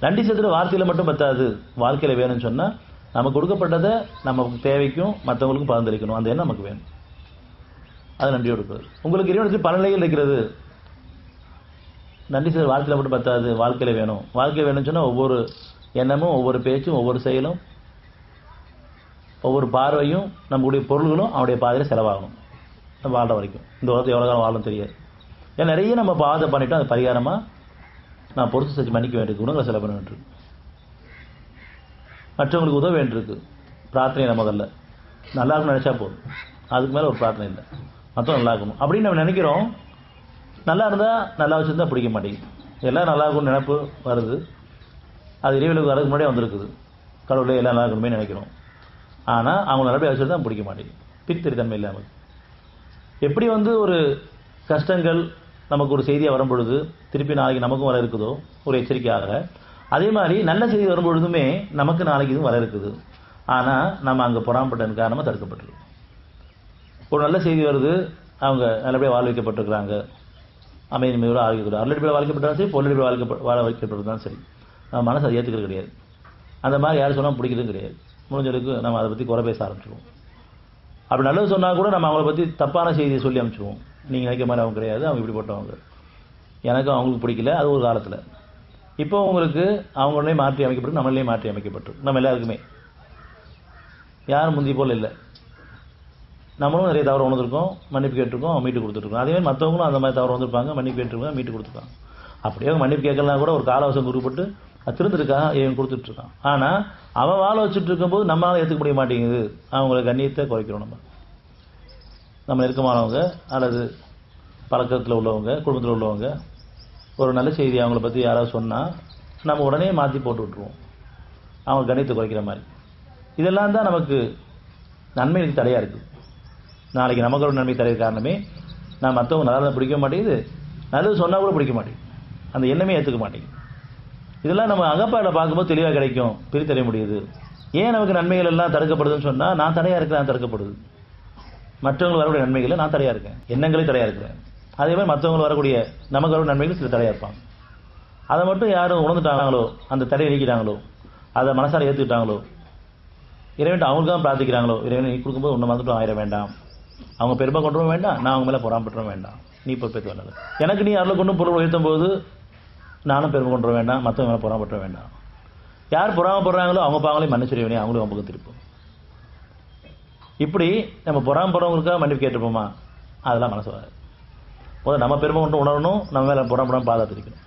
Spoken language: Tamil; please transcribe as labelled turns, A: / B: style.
A: நன்றி செலுத்துகிற வார்த்தையில் மட்டும் பத்தாது, வாழ்க்கையில் வேணும்னு சொன்னால் நமக்கு கொடுக்கப்பட்டதை நமக்கு தேவைக்கும் மற்றவங்களுக்கும் பகிர்ந்தளிக்கணும். அந்த எண்ணம் நமக்கு வேணும். அது நன்றியோடு இருக்கிறது. உங்களுக்கு இறைவனுக்கு பல நிலைகள் இருக்கிறது. நன்றி செலுத்துகிற வார்த்தையில் மட்டும் பத்தாது, வாழ்க்கையில் வேணும். வாழ்க்கை வேணும்னு சொன்னால் ஒவ்வொரு எண்ணமும், ஒவ்வொரு பேச்சும், ஒவ்வொரு செயலும், ஒவ்வொரு பார்வையும், நம்முடைய பொருள்களும் அவனுடைய பாதையில் செலவாகணும். நம்ம வாழ்ற வரைக்கும் இந்த உலகத்தை எவ்வளோ காலம் வாழணும் தெரியாது. ஏன்னா நிறைய நம்ம பாதை பண்ணிட்டோம். அது பரிகாரமாக நான் பொறுத்து செஞ்சு மன்னிக்க வேண்டியிருக்கு, குணங்களை செலவு பண்ண வேண்டியிருக்கு, மற்றவங்களுக்கு உதவ வேண்டியிருக்கு. பிரார்த்தனை நம்ம முதல்ல நல்லா இருக்குன்னு நினச்சா போதும், அதுக்கு மேலே ஒரு பிரார்த்தனை இல்லை. மற்றவங்க நல்லா இருக்கணும் அப்படின்னு நம்ம நினைக்கிறோம். நல்லா இருந்தால் நல்லா வச்சுருந்தா பிடிக்க மாட்டேங்குது. எல்லாம் நல்லா இருக்கும்னு நினைப்பு வருது. அது இறைவனுக்கு வரதுக்கு முன்னாடியே வந்திருக்குது. கடவுளே எல்லாம் நல்லா இருக்கணுமே நினைக்கிறோம். ஆனால் அவங்க நல்லபடியாக வச்சுருந்தா பிடிக்க மாட்டேங்குது. பிரித்தறித்தன்மை இல்லாமல் எப்படி ஒரு கஷ்டங்கள் நமக்கு ஒரு செய்தியாக வரும்பொழுது திருப்பி நாளைக்கு நமக்கும் வர இருக்குதோ ஒரு எச்சரிக்கையாக, அதே மாதிரி நல்ல செய்தி வரும்பொழுதுமே நமக்கு நாளைக்கு இதுவும் வர இருக்குது. ஆனால் நம்ம அங்கே பொறாமப்பட்டதன் காரணமாக தடுக்கப்பட்டிருக்கு. ஒரு நல்ல செய்தி வருது, அவங்க நல்லபடியாக வாழ வைக்கப்பட்டிருக்கிறாங்க, அமைதி நிம்மதியோடு ஆரோக்கியத்தோடு அருளடிப்படையில் வாழ்க்கப்பட்டாலும் சரி, பொருளடிப்படையில் வாழ வைக்கப்பட்டிருந்தாலும் சரி, நம்ம மனசு அதை ஏற்றுக்கிறது கிடையாது. அந்த மாதிரி யாரும் சொன்னால் பிடிக்கிறதும் கிடையாது. முடிஞ்சளவுக்கு நம்ம அதை பற்றி குறை பேச ஆரம்பிச்சிடுவோம். அப்படி நல்லது சொன்னால் கூட நம்ம அவங்கள பற்றி தப்பான செய்தியை சொல்லி அனுப்பிச்சிடுவோம். நீங்கள் நினைக்கிற மாதிரி அவங்க கிடையாது, அவங்க இப்படி போட்டவங்க, எனக்கும் அவங்களுக்கு பிடிக்கல. அது ஒரு காலத்தில். இப்போ உங்களுக்கு அவங்களே மாற்றி அமைக்கப்பட்டு, நம்மளே மாற்றி அமைக்கப்பட்டு, நம்ம எல்லாருக்குமே யாரும் முந்தி போல் இல்லை. நம்மளும் நிறைய தவறு உணர்ந்துருக்கோம், மன்னிப்பு கேட்டிருக்கோம், மீட்டு கொடுத்துருக்கோம். அதேமாதிரி மற்றவங்களும் அந்த மாதிரி தவறு வந்திருப்பாங்க, மன்னிப்பு கேட்டிருக்காங்க, மீட்டு கொடுத்துருக்காங்க. அப்படியே மன்னிப்பு கேட்கலாம் கூட ஒரு காலவசம் குறிப்பிட்டு அது திருந்திருக்காக இவன் கொடுத்துட்ருக்கான். ஆனால் அவன் வாழ வச்சுட்டு இருக்கும்போது நம்மளால் ஏற்றுக்க முடிய மாட்டேங்குது. அவங்கள கண்ணியத்தை குறைக்கிறோம். நம்ம நெருக்கமானவங்க அல்லது பழக்கத்தில் உள்ளவங்க, குடும்பத்தில் உள்ளவங்க ஒரு நல்ல செய்தி அவங்கள பற்றி யாராவது சொன்னால் நம்ம உடனே மாற்றி போட்டு விட்ருவோம், அவங்க கண்ணியத்தை குறைக்கிற மாதிரி. இதெல்லாம் தான் நமக்கு நன்மைக்கு தடையாக இருக்குது. நாளைக்கு நமக்கு ஒரு நன்மை தடைய காரணமே நான் மற்றவங்க நல்லா பிடிக்க மாட்டேங்குது, நல்லது சொன்னால் கூட பிடிக்க மாட்டேங்குது, அந்த எண்ணமே ஏற்றுக்க மாட்டேங்குது. இதெல்லாம் நம்ம அகப்பாடில் பார்க்கும்போது தெளிவாக கிடைக்கும், பிரித்தறிய முடியுது. ஏன் நமக்கு நன்மைகள் எல்லாம் தடுக்கப்படுதுன்னு சொன்னால் நான் தடையாக இருக்கிறேன், தடுக்கப்படுது. மற்றவங்களுக்கு வரக்கூடிய நன்மைகளை நான் தடையாக இருக்கேன், எண்ணங்களே தடையாக இருக்கிறேன். அதே மாதிரி மற்றவங்களுக்கு வரக்கூடிய நமக்கு வரக்கூடிய நன்மைகள் சில தடையாக இருப்பாங்க. அதை மட்டும் யாரும் உணர்ந்துட்டாங்களோ, அந்த தடையை நீக்கிட்டாங்களோ, அதை மனசார ஏற்றுக்கிட்டாங்களோ, இறைவன் அவங்களுக்கு தான் பிரார்த்திக்கிறாங்களோ, இறைவன் நீ கொடுக்கும்போது உன்னை மறந்துட்டும் ஆயிட வேண்டாம், அவங்க பெருமை கொண்டுவும் வேண்டாம், நான் அவங்க மேலே பொறாமப்பட்டுவும் வேண்டாம், நீ பொறுப்பேற்று வேண்டாம். எனக்கு நீ அருளை கொண்டும் பொருள் உயர்த்தும் போது நானும் பெருமை கொண்டு வேண்டாம், மற்றவங்க மேலே பொறாமப்பட்ட வேண்டாம். யார் பொறாமப்படுறாங்களோ அவங்க பாவங்களையும் மன்னிச்சிருவேனே, அவங்களும் அவங்க திருப்போம். இப்படி நம்ம பொறாமப்படுறவங்களுக்காக மன்னிப்பு கேட்டுப்போமா? அதெல்லாம் மனசு வராது. முதல்ல நம்ம பெருமை கொண்டு உணரணும், நம்ம மேலே பொறாமப்படாமல் பாதுகாத்துருக்கணும்.